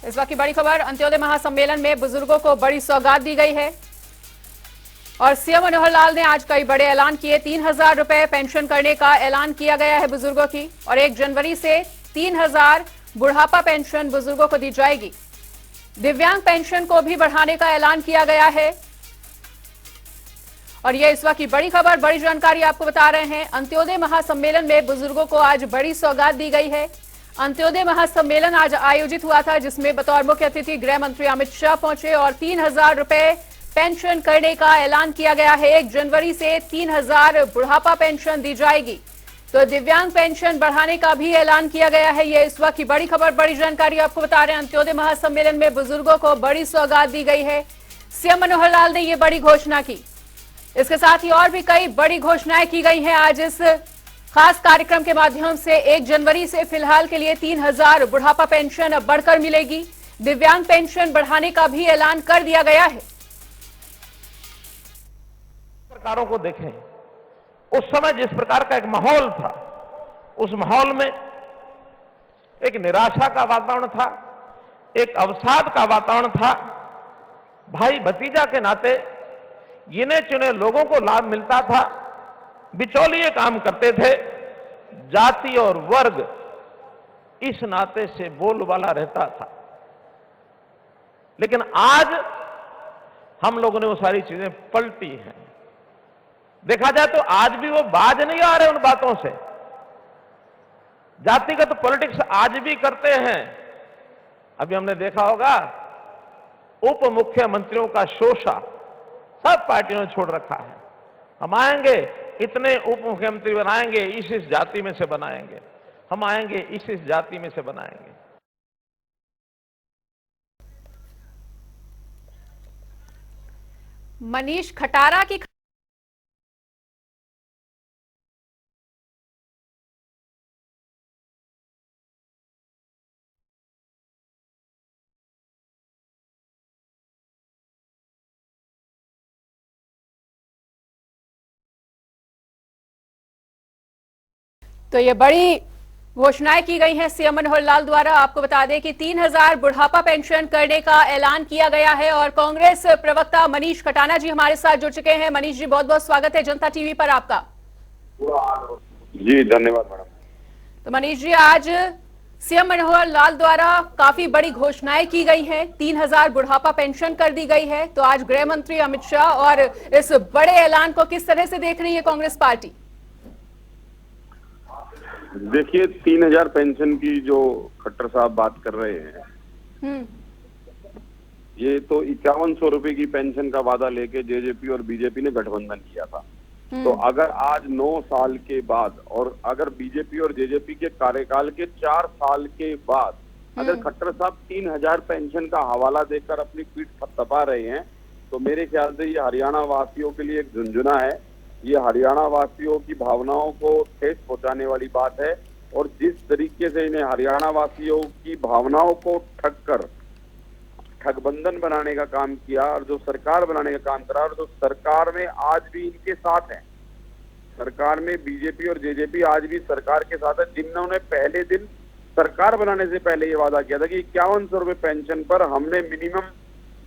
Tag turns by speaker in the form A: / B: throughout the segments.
A: इस वक्त की बड़ी खबर, अंत्योदय महासम्मेलन में बुजुर्गों को बड़ी सौगात दी गई है और सीएम मनोहर लाल ने आज कई बड़े ऐलान किए। 3,000 रुपए पेंशन करने का ऐलान किया गया है बुजुर्गों की और 1 जनवरी से 3,000 बुढ़ापा पेंशन बुजुर्गों को दी जाएगी। दिव्यांग पेंशन को भी बढ़ाने का ऐलान किया गया है और यह इस वक्त की बड़ी खबर, बड़ी जानकारी आपको बता रहे हैं। अंत्योदय महासम्मेलन में बुजुर्गों को आज बड़ी सौगात दी गई है। अंत्योदय महासम्मेलन आज आयोजित हुआ था जिसमें बतौर मुख्य अतिथि गृह मंत्री अमित शाह पहुंचे और 3,000 रुपए पेंशन करने का ऐलान किया गया है। 1 जनवरी से 3,000 बुढ़ापा पेंशन दी जाएगी, तो दिव्यांग पेंशन बढ़ाने का भी ऐलान किया गया है। ये इस वक्त की बड़ी खबर, बड़ी जानकारी आपको बता रहे हैं। अंत्योदय महासम्मेलन में बुजुर्गों को बड़ी सौगात दी गई है। सीएम मनोहर लाल ने ये बड़ी घोषणा की। इसके साथ ही और भी कई बड़ी घोषणाएं की गई हैं आज इस खास कार्यक्रम के माध्यम से। 1 जनवरी से फिलहाल के लिए 3,000 बुढ़ापा पेंशन अब बढ़कर मिलेगी। दिव्यांग पेंशन बढ़ाने का भी ऐलान कर दिया गया है।
B: सरकारों को देखें, उस समय जिस प्रकार का एक माहौल था, उस माहौल में एक निराशा का वातावरण था, एक अवसाद का वातावरण था। भाई भतीजा के नाते गिने चुने लोगों को लाभ मिलता था, बिचौलिए काम करते थे, जाति और वर्ग इस नाते से बोलबाला रहता था। लेकिन आज हम लोगों ने वो सारी चीजें पलटी हैं। देखा जाए तो आज भी वो बाज नहीं आ रहे उन बातों से। जातिगत पॉलिटिक्स आज भी करते हैं। अभी हमने देखा होगा उप मुख्यमंत्रियों का शोषा सब पार्टियों ने छोड़ रखा है। हम आएंगे, इतने उप मुख्यमंत्री बनाएंगे, इस जाति में से बनाएंगे, हम आएंगे इस जाति में से बनाएंगे।
A: मनीष खटारा की तो ये बड़ी घोषणाएं की गई हैं सीएम मनोहर लाल द्वारा। आपको बता दें कि 3,000 बुढ़ापा पेंशन करने का ऐलान किया गया है और कांग्रेस प्रवक्ता मनीष खटाना जी हमारे साथ जुड़ चुके हैं। मनीष जी, बहुत बहुत स्वागत है जनता टीवी पर आपका।
C: जी धन्यवाद मैडम।
A: तो मनीष जी, आज सीएम मनोहर लाल द्वारा काफी बड़ी घोषणाएं की गई हैं। 3,000 बुढ़ापा पेंशन कर दी गई है, तो आज गृह मंत्री अमित शाह और इस बड़े ऐलान को किस तरह से देख रही है कांग्रेस पार्टी?
C: देखिए, 3,000 पेंशन की जो खट्टर साहब बात कर रहे हैं, ये तो 5,100 रुपए की पेंशन का वादा लेके जेजेपी और बीजेपी ने गठबंधन किया था। तो अगर आज 9 साल के बाद और अगर बीजेपी और जेजेपी के कार्यकाल के 4 साल के बाद अगर खट्टर साहब 3,000 पेंशन का हवाला देकर अपनी पीठ थपथपा रहे हैं, तो मेरे ख्याल से ये हरियाणा वासियों के लिए एक झुंझुना है। ये हरियाणा वासियों की भावनाओं को ठेस पहुंचाने वाली बात है और जिस तरीके से इन्हें हरियाणा वासियों की भावनाओं को ठग कर ठगबंधन बनाने का काम किया और जो सरकार बनाने का काम करा और जो सरकार में आज भी इनके साथ है, सरकार में बीजेपी और जेजेपी आज भी सरकार के साथ है, जिन्होंने पहले दिन सरकार बनाने से पहले ये वादा किया था कि 5,100 रुपए पेंशन पर हमने मिनिमम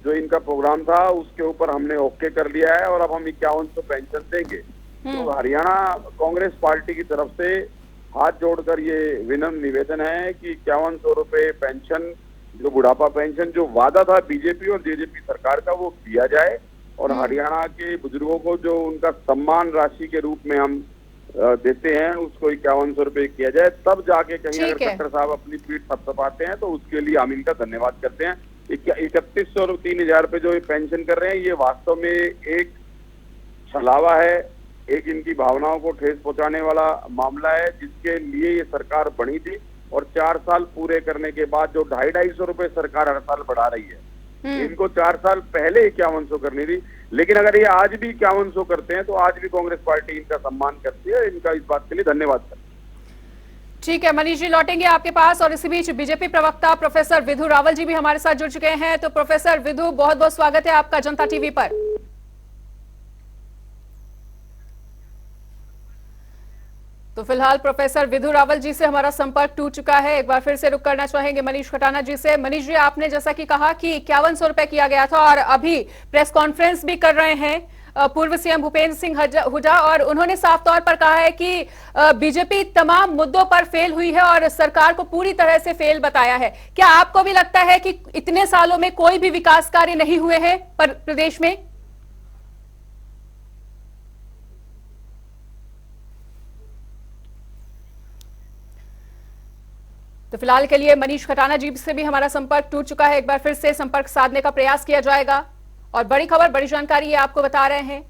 C: जो इनका प्रोग्राम था उसके ऊपर हमने ओके कर लिया है और अब हम 5,100 पेंशन देंगे। तो हरियाणा कांग्रेस पार्टी की तरफ से हाथ जोड़कर ये विनम्र निवेदन है कि 5,100 रुपए पेंशन, जो बुढ़ापा पेंशन जो वादा था बीजेपी और जेजेपी सरकार का, वो दिया जाए और हरियाणा के बुजुर्गों को जो उनका सम्मान राशि के रूप में हम देते हैं उसको 5,100 रुपए किया जाए। तब जाके कहीं अगर खट्टर साहब अपनी पीठ थपथपाते हैं तो उसके लिए हम इनका धन्यवाद करते हैं। 3,100 और 3,000 रुपए जो पेंशन कर रहे हैं, ये वास्तव में एक छलावा है, एक इनकी भावनाओं को ठेस पहुंचाने वाला मामला है जिसके लिए ये सरकार बनी थी। और 4 साल पूरे करने के बाद जो 250-250 रुपए सरकार हर साल बढ़ा रही है, इनको 4 साल पहले 5,100 करनी थी। लेकिन अगर ये आज भी 5,100 करते हैं तो आज भी कांग्रेस पार्टी इनका सम्मान करती है। इनका इस बात के लिए धन्यवाद करती है।
A: ठीक है मनीष जी, लौटेंगे आपके पास। और इसी बीच बीजेपी प्रवक्ता प्रोफेसर विधु रावल जी भी हमारे साथ जुड़ चुके हैं। तो प्रोफेसर विधु, बहुत बहुत स्वागत है आपका जनता टीवी पर। तो फिलहाल प्रोफेसर विधु रावल जी से हमारा संपर्क टूट चुका है। एक बार फिर से रुक करना चाहेंगे मनीष खटाना जी से। मनीष जी, आपने जैसा कि कहा कि 5100 रुपए किया गया था और अभी प्रेस कॉन्फ्रेंस भी कर रहे हैं पूर्व सीएम भूपेंद्र सिंह हुड्डा, और उन्होंने साफ तौर पर कहा है कि बीजेपी तमाम मुद्दों पर फेल हुई है और सरकार को पूरी तरह से फेल बताया है। क्या आपको भी लगता है कि इतने सालों में कोई भी विकास कार्य नहीं हुए हैं प्रदेश में? तो फिलहाल के लिए मनीष खटाना जी से भी हमारा संपर्क टूट चुका है। एक बार फिर से संपर्क साधने का प्रयास किया जाएगा। और बड़ी खबर, बड़ी जानकारी ये आपको बता रहे हैं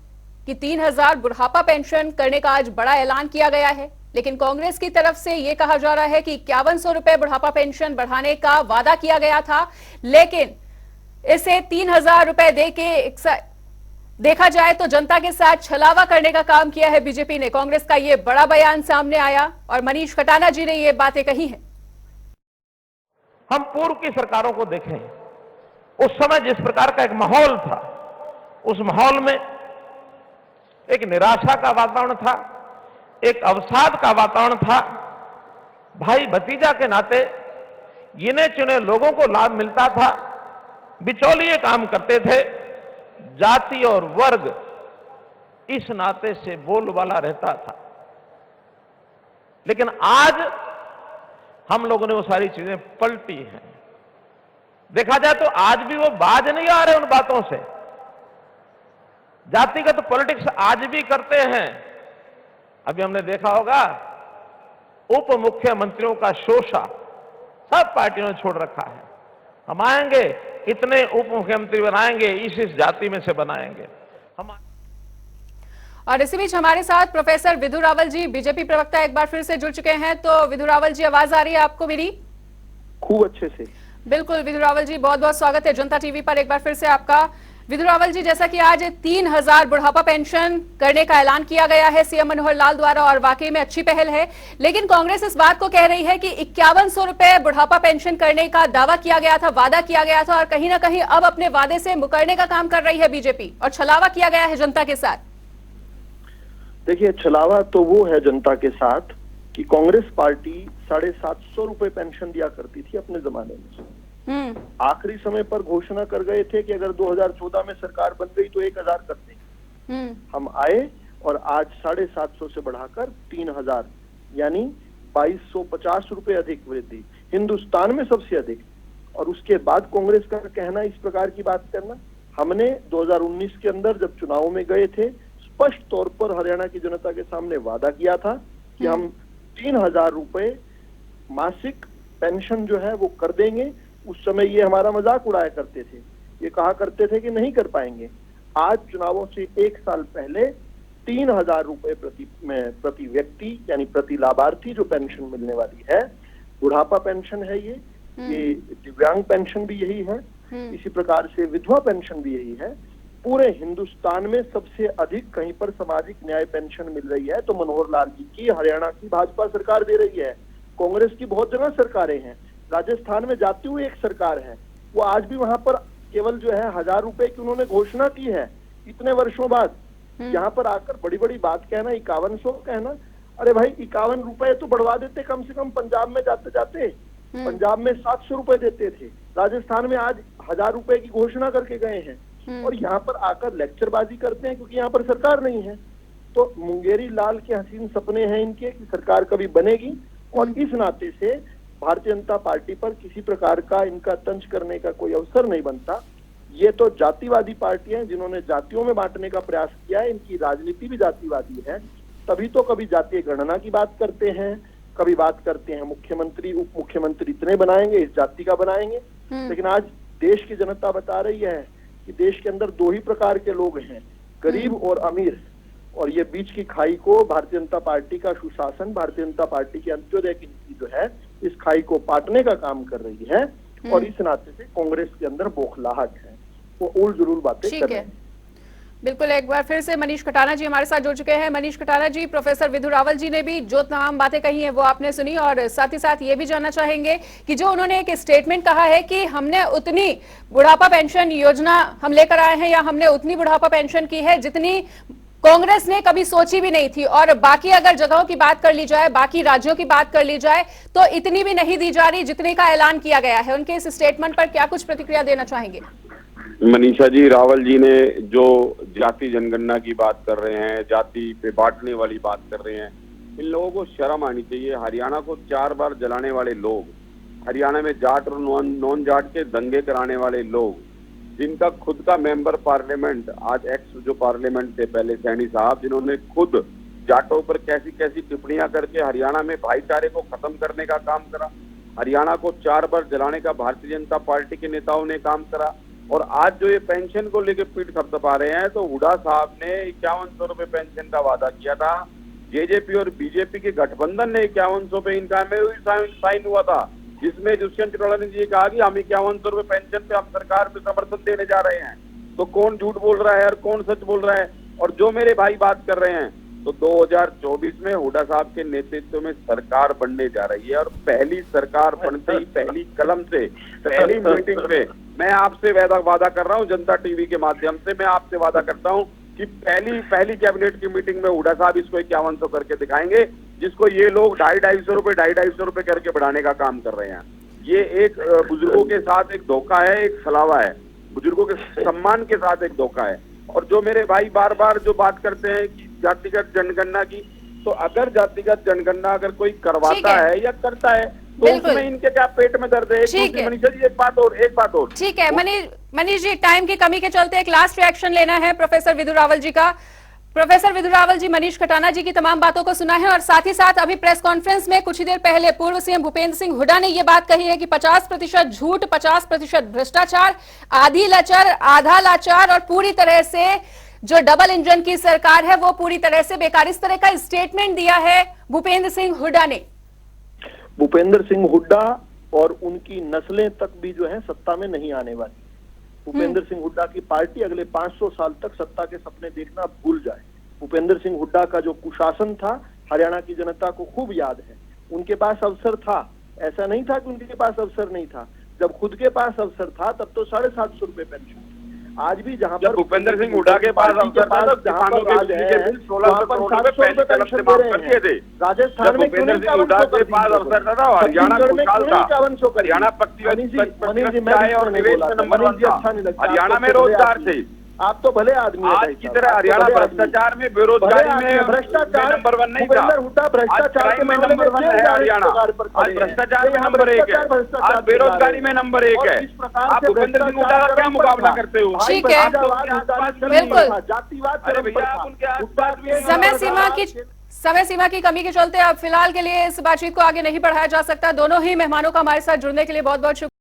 A: कि 3000 बुढ़ापा पेंशन करने का आज बड़ा ऐलान किया गया है। लेकिन कांग्रेस की तरफ से यह कहा जा रहा है कि 5100 रुपए बुढ़ापा पेंशन बढ़ाने का वादा किया गया था, लेकिन इसे 3000 रुपए देके देखा जाए तो जनता के साथ छलावा करने का काम किया है बीजेपी ने। कांग्रेस का यह बड़ा बयान सामने आया और मनीष खटाना जी ने ये बातें कही हैं।
B: हम पूर्व की सरकारों को देखें, उस समय जिस प्रकार का एक माहौल था, उस माहौल में एक निराशा का वातावरण था, एक अवसाद का वातावरण था। भाई भतीजा के नाते गिने चुने लोगों को लाभ मिलता था, बिचौलिए काम करते थे, जाति और वर्ग इस नाते से बोलबाला रहता था। लेकिन आज हम लोगों ने वो सारी चीजें पलटी हैं। देखा जाए तो आज भी वो बाज नहीं आ रहे उन बातों से। जातिगत पॉलिटिक्स आज भी करते हैं। अभी हमने देखा होगा उप मुख्यमंत्रियों का शोषा सब पार्टियों ने छोड़ रखा है। हम आएंगे, इतने उप मुख्यमंत्री बनाएंगे, इस जाति में से बनाएंगे हम।
A: और इसी बीच हमारे साथ प्रोफेसर विधु रावल जी, बीजेपी प्रवक्ता, एक बार फिर से जुड़ चुके हैं। तो विधु रावल जी, आवाज आ रही है आपको मेरी?
D: खूब अच्छे से।
A: बिल्कुल विधु रावल जी, बहुत बहुत स्वागत है जनता टीवी पर एक बार फिर से आपका। विधु रावल जी, जैसा कि आज 3000 बुढ़ापा पेंशन करने का ऐलान किया गया है सीएम मनोहर लाल द्वारा और वाकई में अच्छी पहल है, लेकिन कांग्रेस इस बात को कह रही है कि 5100 रुपए बुढ़ापा पेंशन करने का दावा किया गया था, वादा किया गया था, और कहीं ना कहीं अब अपने वादे से मुकरने का काम कर रही है बीजेपी और छलावा किया गया है जनता के साथ।
D: देखिए, छलावा तो वो है जनता के साथ कि कांग्रेस पार्टी 750 रुपए पेंशन दिया करती थी अपने जमाने में। आखिरी समय पर घोषणा कर गए थे कि अगर 2014 में सरकार बन गई तो 1000 कर देंगे। हम आए और आज 750 से बढ़ाकर 3000 यानी 2250 रुपए अधिक वृद्धि, हिंदुस्तान में सबसे अधिक। और उसके बाद कांग्रेस का कहना, इस प्रकार की बात करना। हमने 2019 के अंदर जब चुनाव में गए थे, स्पष्ट तौर पर हरियाणा की जनता के सामने वादा किया था कि हम 3000 रुपए मासिक पेंशन जो है वो कर देंगे। उस समय ये हमारा मजाक उड़ाया करते थे, ये कहा करते थे कि नहीं कर पाएंगे। आज चुनावों से 1 साल पहले 3000 रुपए प्रति व्यक्ति यानी प्रति लाभार्थी जो पेंशन मिलने वाली है, बुढ़ापा पेंशन है ये दिव्यांग पेंशन भी यही है, इसी प्रकार से विधवा पेंशन भी यही है। पूरे हिंदुस्तान में सबसे अधिक कहीं पर सामाजिक न्याय पेंशन मिल रही है तो मनोहर लाल जी की हरियाणा की भाजपा सरकार दे रही है। कांग्रेस की बहुत जगह सरकारें हैं, राजस्थान में जाती हुई एक सरकार है, वो आज भी वहां पर केवल जो है 1000 रुपए की उन्होंने घोषणा की है इतने वर्षों बाद। यहाँ पर आकर बड़ी बड़ी बात कहना, 5100 कहना, अरे भाई 51 रुपए तो बढ़वा देते कम से कम। पंजाब में जाते जाते पंजाब में 700 रुपए देते थे, राजस्थान में आज 1000 रुपए की घोषणा करके गए हैं और यहाँ पर आकर लेक्चरबाजी करते हैं क्योंकि यहाँ पर सरकार नहीं है। तो मुंगेरी लाल के हसीन सपने हैं इनके कि सरकार कभी बनेगी, और इस नाते से भारतीय जनता पार्टी पर किसी प्रकार का इनका तंज करने का कोई अवसर नहीं बनता। ये तो जातिवादी पार्टियां जिन्होंने जातियों में बांटने का प्रयास किया है, इनकी राजनीति भी जातिवादी है। तभी तो कभी जातीय गणना की बात करते हैं, कभी बात करते हैं मुख्यमंत्री उप मुख्यमंत्री इतने बनाएंगे, इस जाति का बनाएंगे। लेकिन आज देश की जनता बता रही है कि देश के अंदर 2 ही प्रकार के लोग हैं, गरीब और अमीर, और ये बीच की खाई को भारतीय जनता पार्टी का सुशासन, भारतीय जनता पार्टी की अंत्योदय की नीति जो है इस खाई को पाटने का काम कर रही है। और इस नाते से कांग्रेस के अंदर बौखलाहट है, वो उल जुलूल बातें कर रहे हैं।
A: बिल्कुल, एक बार फिर से मनीष खटाना जी हमारे साथ जुड़ चुके हैं। मनीष खटाना जी, प्रोफेसर विधु रावल जी ने भी जो तमाम बातें कही हैं वो आपने सुनी, और साथ ही साथ ये भी जानना चाहेंगे कि जो उन्होंने एक स्टेटमेंट कहा है कि हमने उतनी बुढ़ापा पेंशन योजना हम लेकर आए हैं या हमने उतनी बुढ़ापा पेंशन की है जितनी कांग्रेस ने कभी सोची भी नहीं थी। और बाकी अगर जगहों की बात कर ली जाए, बाकी राज्यों की बात कर ली जाए, तो इतनी भी नहीं दी जा रही जितने का ऐलान किया गया है। उनके इस स्टेटमेंट पर क्या कुछ प्रतिक्रिया देना चाहेंगे?
C: मनीषा जी, रावल जी ने जो जाति जनगणना की बात कर रहे हैं, जाति पे बांटने वाली बात कर रहे हैं, इन लोगों को शर्म आनी चाहिए। हरियाणा को 4 बार जलाने वाले लोग, हरियाणा में जाट और नॉन जाट के दंगे कराने वाले लोग, जिनका खुद का मेंबर पार्लियामेंट, आज एक्स जो पार्लियामेंट थे पहले सैनी साहब, जिन्होंने खुद जाटों पर कैसी कैसी टिप्पणियां करके हरियाणा में भाईचारे को खत्म करने का काम करा, हरियाणा को 4 बार जलाने का भारतीय जनता पार्टी के नेताओं ने काम करा। और आज जो ये पेंशन को लेकर पीठ थपथपा रहे हैं, तो हुड्डा साहब ने 5100 रुपए पेंशन का वादा किया था। जेजेपी और बीजेपी के गठबंधन ने 5100 पे इनका साइन हुआ था, जिसमें दुष्यंत चौटाला ने ये कहा कि हम 5100 रुपए पेंशन पे हम सरकार पे समर्थन देने जा रहे हैं। तो कौन झूठ बोल रहा है और कौन सच बोल रहा है? और जो मेरे भाई बात कर रहे हैं, तो 2024 में हुड्डा साहब के नेतृत्व में सरकार बनने जा रही है। और पहली सरकार बनते ही, पहली कलम से, पहली मीटिंग में मैं आपसे वादा कर रहा हूं, जनता टीवी के माध्यम से मैं आपसे वादा करता हूं कि पहली कैबिनेट की मीटिंग में हुड्डा साहब इसको 5100 करके दिखाएंगे, जिसको ये लोग 250 रुपए करके बढ़ाने का काम कर रहे हैं। ये एक बुजुर्गों के साथ एक धोखा है, एक छलावा है, बुजुर्गों के सम्मान के साथ एक धोखा है। और जो मेरे भाई बार बार जो बात करते हैं कि जातिगत जनगणना की, तो अगर जातिगत जनगणना अगर कोई करवाता है या करता है, तो उसमें इनके क्या पेट में दर्द है? मनीषा जी, एक बात और
A: ठीक है। मनीष जी, टाइम की कमी के चलते एक लास्ट रिएक्शन लेना है प्रोफेसर विधु रावल जी का। प्रोफेसर विधु रावल जी, मनीष खटाना जी की तमाम बातों को सुना है और साथ ही साथ अभी प्रेस कॉन्फ्रेंस में कुछ ही देर पहले पूर्व सीएम भूपेंद्र सिंह हुड्डा ने यह बात कही है कि 50% झूठ, 50% भ्रष्टाचार, आधी लाचार, आधा लाचार और पूरी तरह से जो डबल इंजन की सरकार है वो पूरी तरह से बेकार। इस तरह का स्टेटमेंट दिया है भूपेंद्र सिंह हुड्डा ने।
D: भूपेंद्र सिंह हुड्डा और उनकी नस्लें तक भी जो है सत्ता में नहीं आने वाली। भूपेंद्र सिंह हुड्डा की पार्टी अगले 500 साल तक सत्ता के सपने देखना भूल जाए। भूपेंद्र सिंह हुड्डा का जो कुशासन था, हरियाणा की जनता को खूब याद है। उनके पास अवसर था, ऐसा नहीं था कि उनके पास अवसर नहीं था। जब खुद के पास अवसर था तब तो 750 रुपए पेंशन। आज भी जहां पर
C: भूपेंद्र सिंह हुड्डा के पास अवसर था, जहां पर राज है, वहां पर 700 रुपए पेंशन दे रहे हैं। राजस्थान में भूपेंद्र सिंह हुड्डा के पास अवसर था, हरियाणा खुशहाल था, हरियाणा और निवेश में नंबर 1 था, हरियाणा में रोजगार थे।
D: आप तो भले आदमी
C: आज की तरह हरियाणा भ्रष्टाचार में, बेरोजगारी में नंबर 1 नहीं था। भ्रष्टाचार में नंबर 1 है हरियाणा, आज भ्रष्टाचार में नंबर 1 है, आज बेरोजगारी में नंबर 1 है। आप भूपेंद्र सिंह हुड्डा का क्या मुकाबला करते हो?
A: ठीक है, बिल्कुल।
C: अरे भैया, आप उनके आसपास
A: समय सीमा की कमी के चलते अब फिलहाल के लिए इस बातचीत को आगे नहीं बढ़ाया जा सकता। दोनों ही मेहमानों का हमारे साथ जुड़ने के लिए बहुत बहुत शुक्रिया।